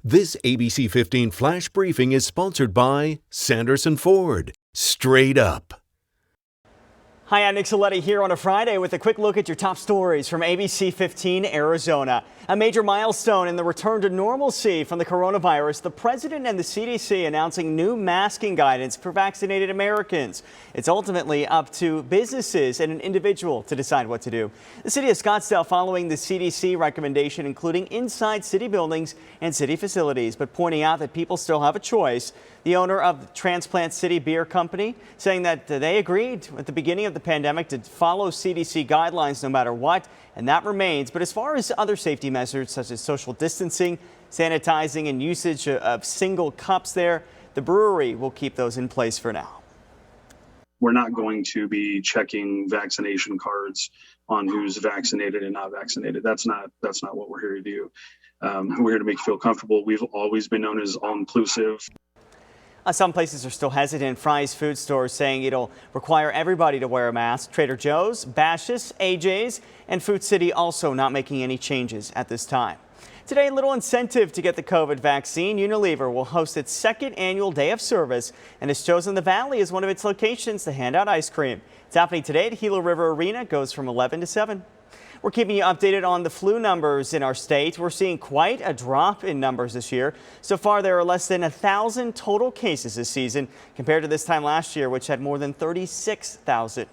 This ABC 15 Flash Briefing is sponsored by Sanderson Ford. Straight up. Hi, I'm Nick Saletti here on a Friday with a quick look at your top stories from ABC15 Arizona. A major milestone in the return to normalcy from the coronavirus, the president and the CDC announcing new masking guidance for vaccinated Americans. It's ultimately up to businesses and an individual to decide what to do. The city of Scottsdale following the CDC recommendation, including inside city buildings and city facilities, but pointing out that people still have a choice. The owner of Transplant City Beer Company saying that they agreed at the beginning of the pandemic to follow CDC guidelines no matter what, and that remains. But as far as other safety measures such as social distancing, sanitizing, and usage of single cups there, the brewery will keep those in place for now. We're not going to be checking vaccination cards on who's vaccinated and not vaccinated. That's not what we're here to do. We're here to make you feel comfortable. We've always been known as all-inclusive. Some places are still hesitant. Fry's food stores saying it'll require everybody to wear a mask. Trader Joe's, Bashas', AJ's, and Food City also not making any changes at this time. Today, a little incentive to get the COVID vaccine. Unilever will host its second annual day of service and has chosen the Valley as one of its locations to hand out ice cream. It's happening today at Gila River Arena. It goes from 11 to 7. We're keeping you updated on the flu numbers in our state. We're seeing quite a drop in numbers this year. So far, there are less than 1,000 total cases this season compared to this time last year, which had more than 36,000.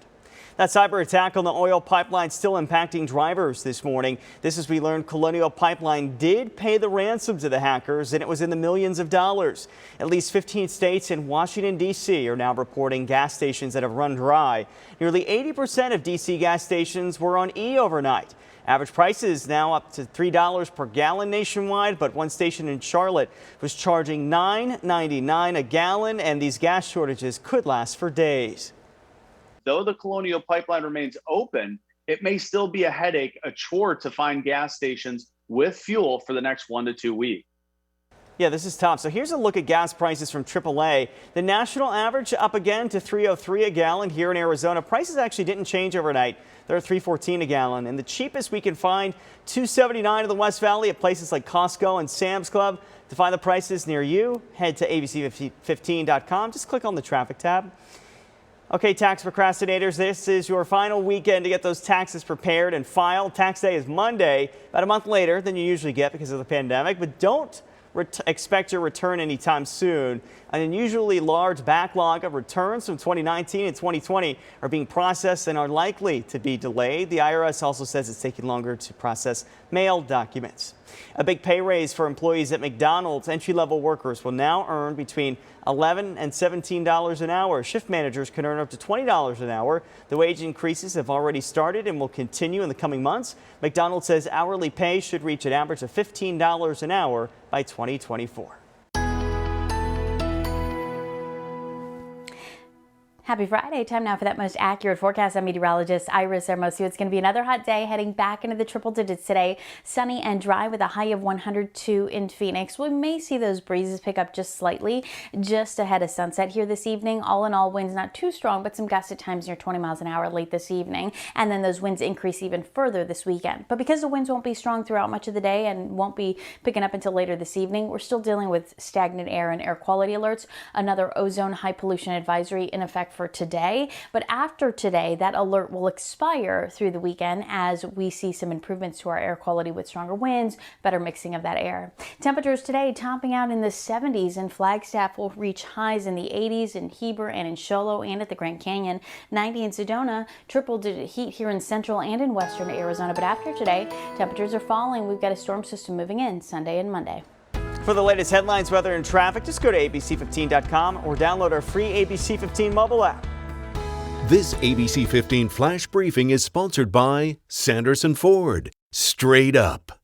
That cyber attack on the oil pipeline still impacting drivers this morning. This as we learned Colonial Pipeline did pay the ransom to the hackers, and it was in the millions of dollars. At least 15 states and Washington, D.C. are now reporting gas stations that have run dry. Nearly 80% of D.C. gas stations were on E overnight. Average prices now up to $3 per gallon nationwide, but one station in Charlotte was charging $9.99 a gallon, and these gas shortages could last for days. Though the Colonial Pipeline remains open, it may still be a headache, a chore to find gas stations with fuel for the next 1 to 2 weeks. Yeah, this is tough. So here's a look at gas prices from AAA. The national average up again to $3.03 a gallon here in Arizona. Prices actually didn't change overnight. They're at $3.14 a gallon. And the cheapest we can find, $2.79 in the West Valley at places like Costco and Sam's Club. To find the prices near you, head to ABC15.com. Just click on the traffic tab. Okay, tax procrastinators, this is your final weekend to get those taxes prepared and filed. Tax day is Monday, about a month later than you usually get because of the pandemic, but don't expect your return anytime soon. An unusually large backlog of returns from 2019 and 2020 are being processed and are likely to be delayed. The IRS also says it's taking longer to process mailed documents. A big pay raise for employees at McDonald's. Entry-level workers will now earn between $11 and $17 an hour. Shift managers can earn up to $20 an hour. The wage increases have already started and will continue in the coming months. McDonald's says hourly pay should reach an average of $15 an hour by 2024. Happy Friday. Time now for that most accurate forecast. I'm meteorologist Iris Hermosillo. It's going to be another hot day heading back into the triple digits today. Sunny and dry with a high of 102 in Phoenix. We may see those breezes pick up just slightly just ahead of sunset here this evening. All in all, winds not too strong, but some gusts at times near 20 miles an hour late this evening. And then those winds increase even further this weekend. But because the winds won't be strong throughout much of the day and won't be picking up until later this evening, we're still dealing with stagnant air and air quality alerts. Another ozone high pollution advisory in effect for today, but after today that alert will expire through the weekend as we see some improvements to our air quality with stronger winds, better mixing of that air. Temperatures today topping out in the 70s, and Flagstaff will reach highs in the 80s in Heber and in Show Low and at the Grand Canyon. 90 in Sedona, triple digit heat here in central and in western Arizona, but after today temperatures are falling. We've got a storm system moving in Sunday and Monday. For the latest headlines, weather, and traffic, just go to ABC15.com or download our free ABC15 mobile app. This ABC 15 Flash Briefing is sponsored by Sanderson Ford. Straight up.